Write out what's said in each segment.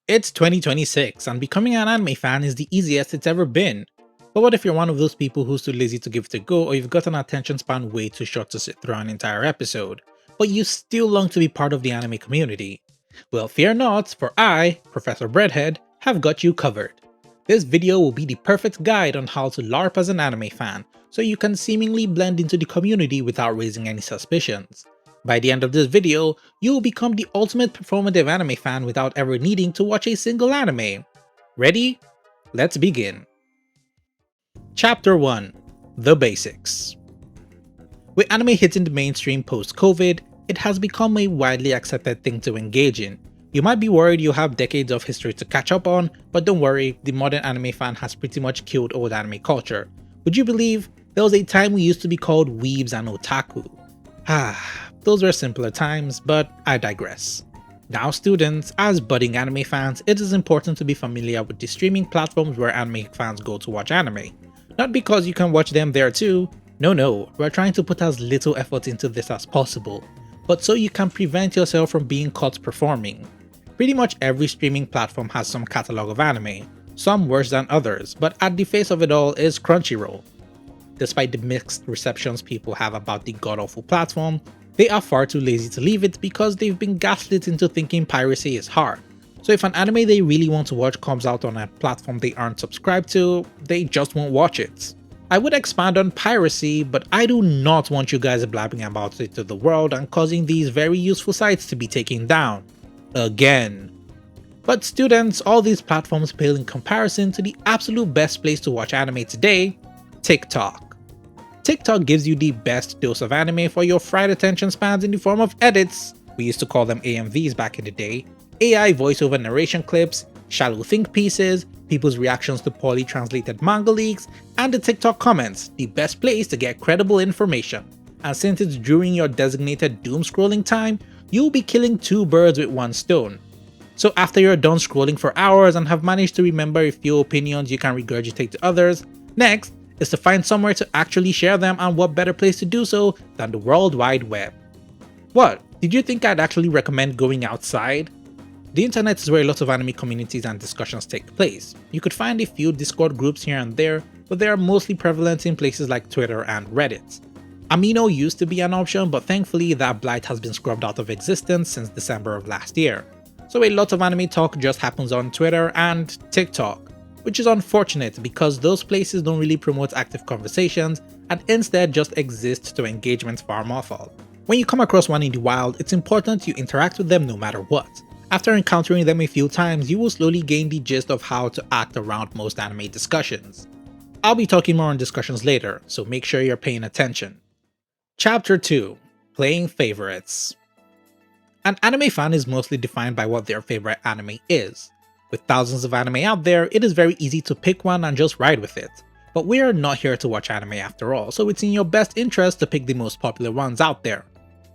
It's 2026 and becoming an anime fan is the easiest it's ever been. But what if you're one of those people who's too lazy to give it a go, or you've got an attention span way too short to sit through an entire episode, but you still long to be part of the anime community? Well, fear not, for I, Professor Breadhead, have got you covered. This video will be the perfect guide on how to LARP as an anime fan, so you can seemingly blend into the community without raising any suspicions. By the end of this video, you will become the ultimate performative anime fan without ever needing to watch a single anime. Ready? Let's begin. Chapter 1: The Basics. With anime hitting the mainstream post-COVID, it has become a widely accepted thing to engage in. You might be worried you'll have decades of history to catch up on, but don't worry, the modern anime fan has pretty much killed old anime culture. Would you believe there was a time we used to be called weebs and otaku? Those were simpler times, but I digress. Now students, as budding anime fans, it is important to be familiar with the streaming platforms where anime fans go to watch anime. Not because you can watch them there too, no, we're trying to put as little effort into this as possible, but so you can prevent yourself from being caught performing. Pretty much every streaming platform has some catalog of anime, some worse than others, but at the face of it all is Crunchyroll. Despite the mixed receptions people have about the god-awful platform, they are far too lazy to leave it because they've been gaslit into thinking piracy is hard. So if an anime they really want to watch comes out on a platform they aren't subscribed to, they just won't watch it. I would expand on piracy, but I do not want you guys blabbing about it to the world and causing these very useful sites to be taken down. Again. But students, all these platforms pale in comparison to the absolute best place to watch anime today: TikTok. TikTok gives you the best dose of anime for your fried attention spans in the form of edits, we used to call them AMVs back in the day, AI voiceover narration clips, shallow think pieces, people's reactions to poorly translated manga leaks, and the TikTok comments, the best place to get credible information. And since it's during your designated doom scrolling time, you'll be killing two birds with one stone. So after you're done scrolling for hours and have managed to remember a few opinions you can regurgitate to others, next is to find somewhere to actually share them, and what better place to do so than the World Wide Web. What, did you think I'd actually recommend going outside? The internet is where a lot of anime communities and discussions take place. You could find a few Discord groups here and there, but they are mostly prevalent in places like Twitter and Reddit. Amino used to be an option, but thankfully that blight has been scrubbed out of existence since December of last year. So a lot of anime talk just happens on Twitter and TikTok, which is unfortunate because those places don't really promote active conversations and instead just exist to engagement farm offal. When you come across one in the wild, it's important you interact with them no matter what. After encountering them a few times, you will slowly gain the gist of how to act around most anime discussions. I'll be talking more on discussions later, so make sure you're paying attention. Chapter 2: Playing Favorites. An anime fan is mostly defined by what their favorite anime is. With thousands of anime out there, it is very easy to pick one and just ride with it. But we are not here to watch anime after all, so it's in your best interest to pick the most popular ones out there.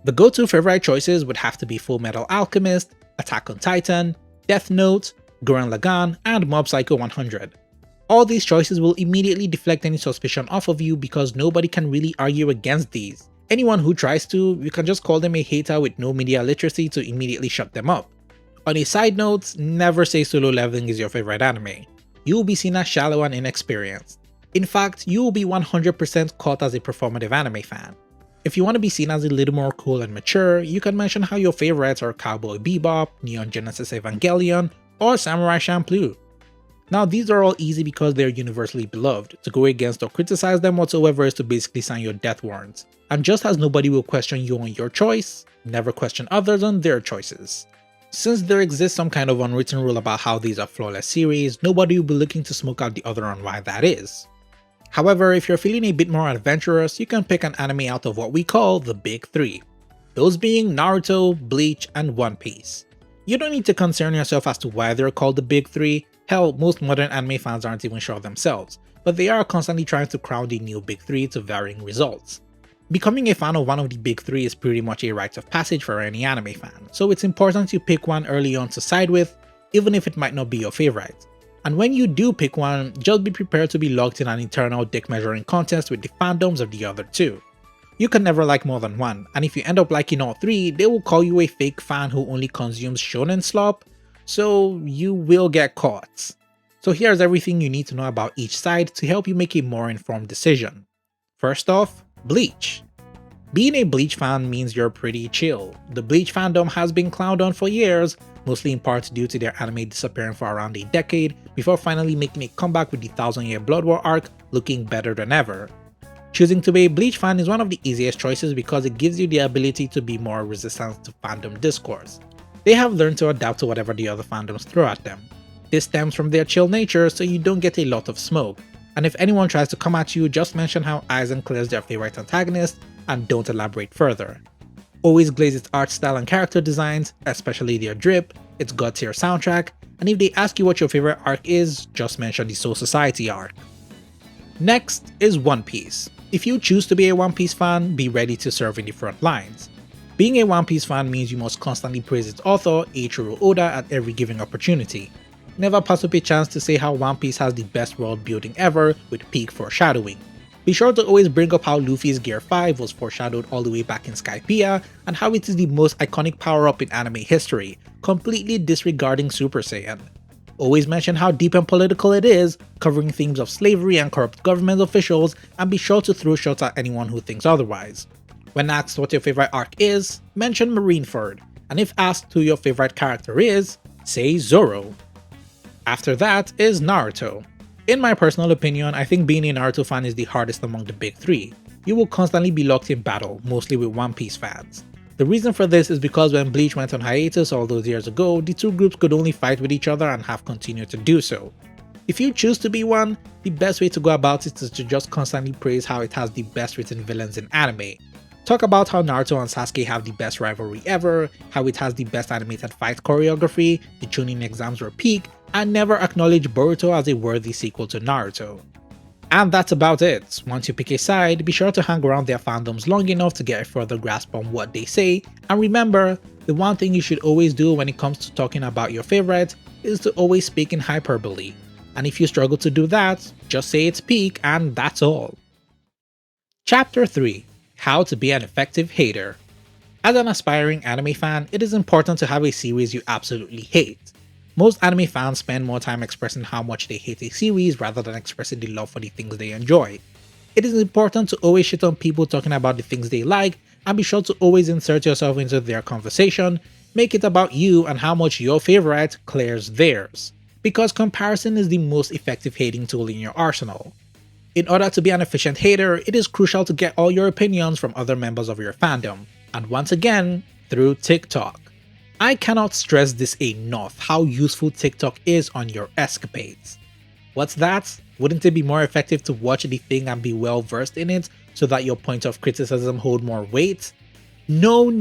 The go-to favorite choices would have to be Full Metal Alchemist, Attack on Titan, Death Note, Gurren Lagann, and Mob Psycho 100. All these choices will immediately deflect any suspicion off of you because nobody can really argue against these. Anyone who tries to, you can just call them a hater with no media literacy to immediately shut them up. On a side note, never say Solo Leveling is your favorite anime. You will be seen as shallow and inexperienced. In fact, you will be 100% caught as a performative anime fan. If you want to be seen as a little more cool and mature, you can mention how your favorites are Cowboy Bebop, Neon Genesis Evangelion, or Samurai Champloo. Now these are all easy because they are universally beloved. To go against or criticize them whatsoever is to basically sign your death warrant. And just as nobody will question you on your choice, never question others on their choices. Since there exists some kind of unwritten rule about how these are flawless series, nobody will be looking to smoke out the other on why that is. However, if you're feeling a bit more adventurous, you can pick an anime out of what we call the Big Three. Those being Naruto, Bleach, and One Piece. You don't need to concern yourself as to why they're called the Big Three. Hell, most modern anime fans aren't even sure themselves, but they are constantly trying to crown the new Big Three to varying results. Becoming a fan of one of the big three is pretty much a rite of passage for any anime fan, so it's important you pick one early on to side with, even if it might not be your favorite. And when you do pick one, just be prepared to be locked in an eternal dick measuring contest with the fandoms of the other two. You can never like more than one, and if you end up liking all three, they will call you a fake fan who only consumes shonen slop. so you will get caught. So here's everything you need to know about each side to help you make a more informed decision. First off, Bleach. Being a Bleach fan means you're pretty chill. The Bleach fandom has been clowned on for years, mostly in part due to their anime disappearing for around a decade before finally making a comeback with the Thousand Year Blood War arc looking better than ever. Choosing to be a Bleach fan is one of the easiest choices because it gives you the ability to be more resistant to fandom discourse. They have learned to adapt to whatever the other fandoms throw at them. This stems from their chill nature, so you don't get a lot of smoke, and if anyone tries to come at you, just mention how Aizen clears their favorite antagonist and don't elaborate further. Always glaze its art style and character designs, especially their drip, its god tier soundtrack, and if they ask you what your favorite arc is, just mention the Soul Society arc. Next is One Piece. If you choose to be a One Piece fan, be ready to serve in the front lines. Being a One Piece fan means you must constantly praise its author, Eiichiro Oda, at every given opportunity. Never pass up a chance to say how One Piece has the best world building ever with peak foreshadowing. Be sure to always bring up how Luffy's Gear 5 was foreshadowed all the way back in Skypiea and how it is the most iconic power-up in anime history, completely disregarding Super Saiyan. Always mention how deep and political it is, covering themes of slavery and corrupt government officials, and be sure to throw shots at anyone who thinks otherwise. When asked what your favorite arc is, mention Marineford, and if asked who your favorite character is, say Zoro. After that is Naruto. In my personal opinion, I think being a Naruto fan is the hardest among the big three. You will constantly be locked in battle, mostly with One Piece fans. The reason for this is because when Bleach went on hiatus all those years ago, the two groups could only fight with each other and have continued to do so. If you choose to be one, the best way to go about it is to just constantly praise how it has the best written villains in anime. Talk about how Naruto and Sasuke have the best rivalry ever, how it has the best animated fight choreography, the Chunin exams were peak, and never acknowledge Boruto as a worthy sequel to Naruto. And that's about it. Once you pick a side, be sure to hang around their fandoms long enough to get a further grasp on what they say, and remember, the one thing you should always do when it comes to talking about your favorite is to always speak in hyperbole. And if you struggle to do that, just say it's peak and that's all. Chapter 3: How to be an effective hater. As an aspiring anime fan, it is important to have a series you absolutely hate. Most anime fans spend more time expressing how much they hate a series rather than expressing the love for the things they enjoy. It is important to always shit on people talking about the things they like, and be sure to always insert yourself into their conversation, make it about you and how much your favorite clears theirs. Because comparison is the most effective hating tool in your arsenal. In order to be an efficient hater, it is crucial to get all your opinions from other members of your fandom, and once again, through TikTok. I cannot stress this enough how useful TikTok is on your escapades. What's that? Wouldn't it be more effective to watch the thing and be well versed in it so that your point of criticism hold more weight? No,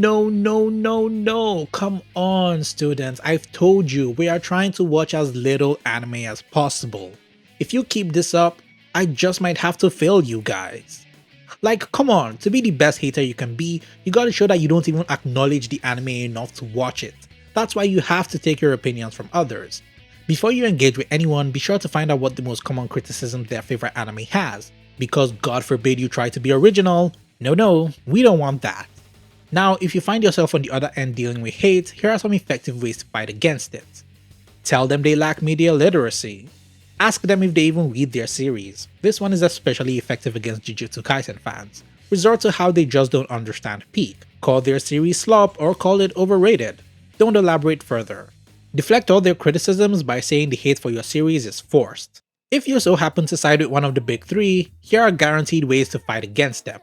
come on students, I've told you, we are trying to watch as little anime as possible. If you keep this up, I just might have to fail you guys. Like, come on, to be the best hater you can be, you gotta show that you don't even acknowledge the anime enough to watch it. That's why you have to take your opinions from others. Before you engage with anyone, be sure to find out what the most common criticism their favorite anime has. Because God forbid you try to be original. No, we don't want that. Now, if you find yourself on the other end dealing with hate, here are some effective ways to fight against it. Tell them they lack media literacy. Ask them if they even read their series. This one is especially effective against Jujutsu Kaisen fans. Resort to how they just don't understand peak. Call their series slop or call it overrated. Don't elaborate further. Deflect all their criticisms by saying the hate for your series is forced. If you so happen to side with one of the big three, here are guaranteed ways to fight against them.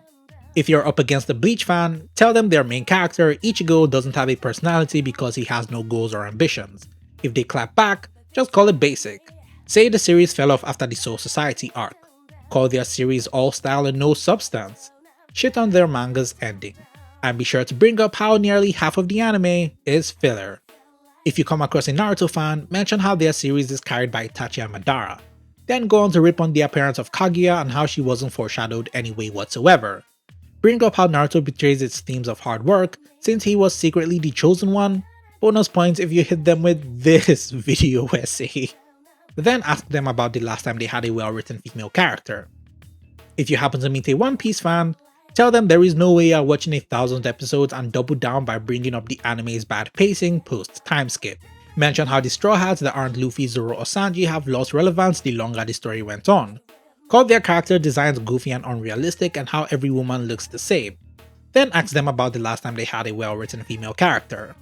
If you're up against a Bleach fan, tell them their main character, Ichigo, doesn't have a personality because he has no goals or ambitions. If they clap back, just call it basic. Say the series fell off after the Soul Society arc. Call their series all style and no substance. Shit on their manga's ending. And be sure to bring up how nearly half of the anime is filler. If you come across a Naruto fan, mention how their series is carried by Itachi and Madara. Then go on to rip on the appearance of Kaguya and how she wasn't foreshadowed any way whatsoever. Bring up how Naruto betrays its themes of hard work since he was secretly the chosen one. Bonus points if you hit them with this video essay. Then ask them about the last time they had a well-written female character. If you happen to meet a One Piece fan, tell them there is no way you're watching 1,000 episodes and double down by bringing up the anime's bad pacing post time skip. Mention how the Straw Hats that aren't Luffy, Zoro, or Sanji have lost relevance the longer the story went on. Call their character designs goofy and unrealistic and how every woman looks the same. Then ask them about the last time they had a well-written female character.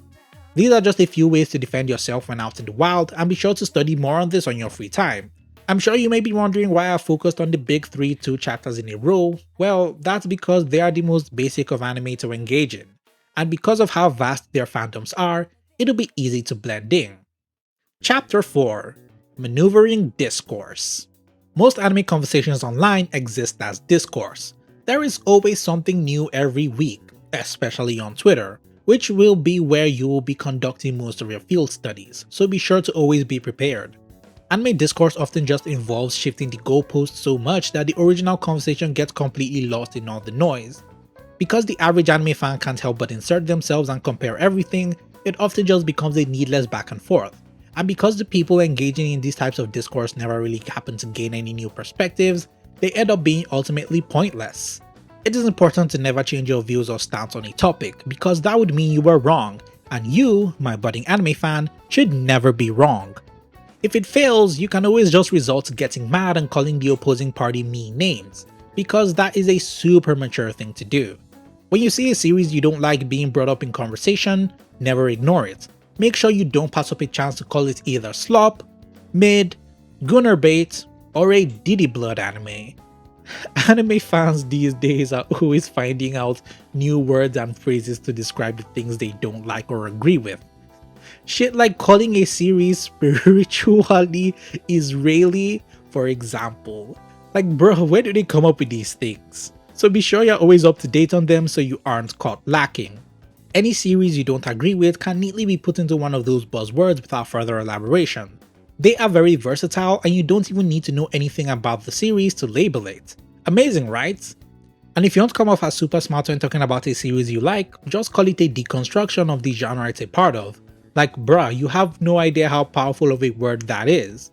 These are just a few ways to defend yourself when out in the wild, and be sure to study more on this on your free time. I'm sure you may be wondering why I focused on the big 3 2 chapters in a row. Well, that's because they are the most basic of anime to engage in, and because of how vast their fandoms are, it'll be easy to blend in. Chapter 4: Maneuvering Discourse. Most anime conversations online exist as discourse. There is always something new every week, especially on Twitter, which will be where you will be conducting most of your field studies, so be sure to always be prepared. Anime discourse often just involves shifting the goalposts so much that the original conversation gets completely lost in all the noise. Because the average anime fan can't help but insert themselves and compare everything, it often just becomes a needless back and forth. And because the people engaging in these types of discourse never really happen to gain any new perspectives, they end up being ultimately pointless. It is important to never change your views or stance on a topic, because that would mean you were wrong, and you, my budding anime fan, should never be wrong. If it fails, you can always just resort to getting mad and calling the opposing party mean names, because that is a super mature thing to do. When you see a series you don't like being brought up in conversation, never ignore it. Make sure you don't pass up a chance to call it either slop, mid, gunner bait, or a Diddy Blood anime. Anime fans these days are always finding out new words and phrases to describe the things they don't like or agree with. Shit like calling a series spiritually Israeli, for example. Like bro, where do they come up with these things? So be sure you're always up to date on them so you aren't caught lacking. Any series you don't agree with can neatly be put into one of those buzzwords without further elaboration. They are very versatile and you don't even need to know anything about the series to label it. Amazing, right? And if you don't come off as super smart when talking about a series you like, just call it a deconstruction of the genre it's a part of. Like bruh, you have no idea how powerful of a word that is.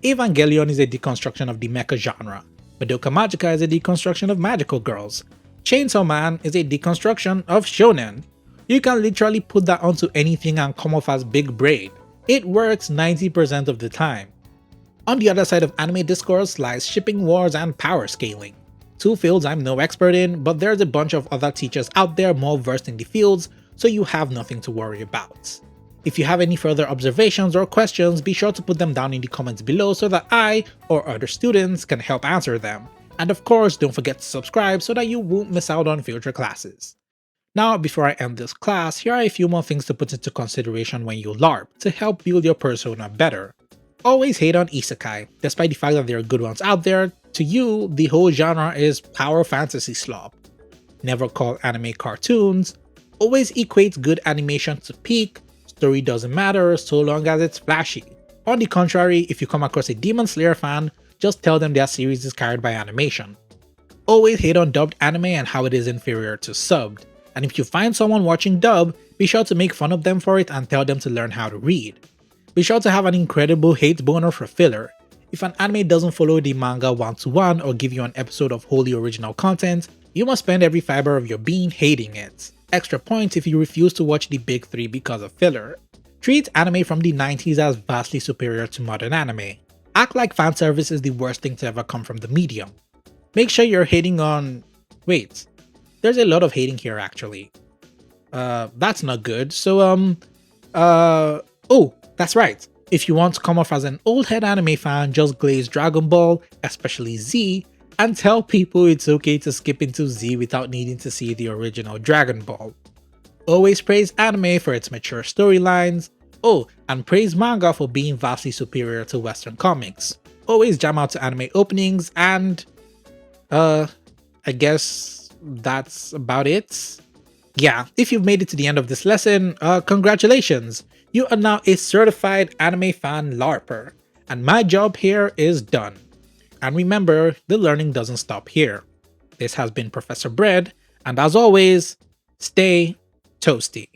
Evangelion is a deconstruction of the mecha genre. Madoka Magica is a deconstruction of magical girls. Chainsaw Man is a deconstruction of shonen. You can literally put that onto anything and come off as big brain. It works 90% of the time. On the other side of anime discourse lies shipping wars and power scaling. Two fields I'm no expert in, but there's a bunch of other teachers out there more versed in the fields, so you have nothing to worry about. If you have any further observations or questions, be sure to put them down in the comments below so that I or other students can help answer them. And of course, don't forget to subscribe so that you won't miss out on future classes. Now, before I end this class, here are a few more things to put into consideration when you LARP to help build your persona better. Always hate on isekai, despite the fact that there are good ones out there. To you, the whole genre is power fantasy slop. Never call anime cartoons. Always equate good animation to peak. Story doesn't matter so long as it's flashy. On the contrary, if you come across a Demon Slayer fan, just tell them their series is carried by animation. Always hate on dubbed anime and how it is inferior to subbed. And if you find someone watching dub, be sure to make fun of them for it and tell them to learn how to read. Be sure to have an incredible hate boner for filler. If an anime doesn't follow the manga one-to-one or give you an episode of wholly original content, you must spend every fiber of your being hating it. Extra points if you refuse to watch the big 3 because of filler. Treat anime from the 90s as vastly superior to modern anime. Act like fanservice is the worst thing to ever come from the medium. Make sure you're hating on... wait. There's a lot of hating here actually. That's not good. So oh, that's right. If you want to come off as an old head anime fan, just glaze Dragon Ball, especially Z, and tell people it's okay to skip into Z without needing to see the original Dragon Ball. Always praise anime for its mature storylines. Oh, and praise manga for being vastly superior to Western comics. Always jam out to anime openings and... I guess that's about it. Yeah, if you've made it to the end of this lesson, congratulations! You are now a certified anime fan LARPer, and my job here is done. And remember, the learning doesn't stop here. This has been Professor Bread, and as always, stay toasty.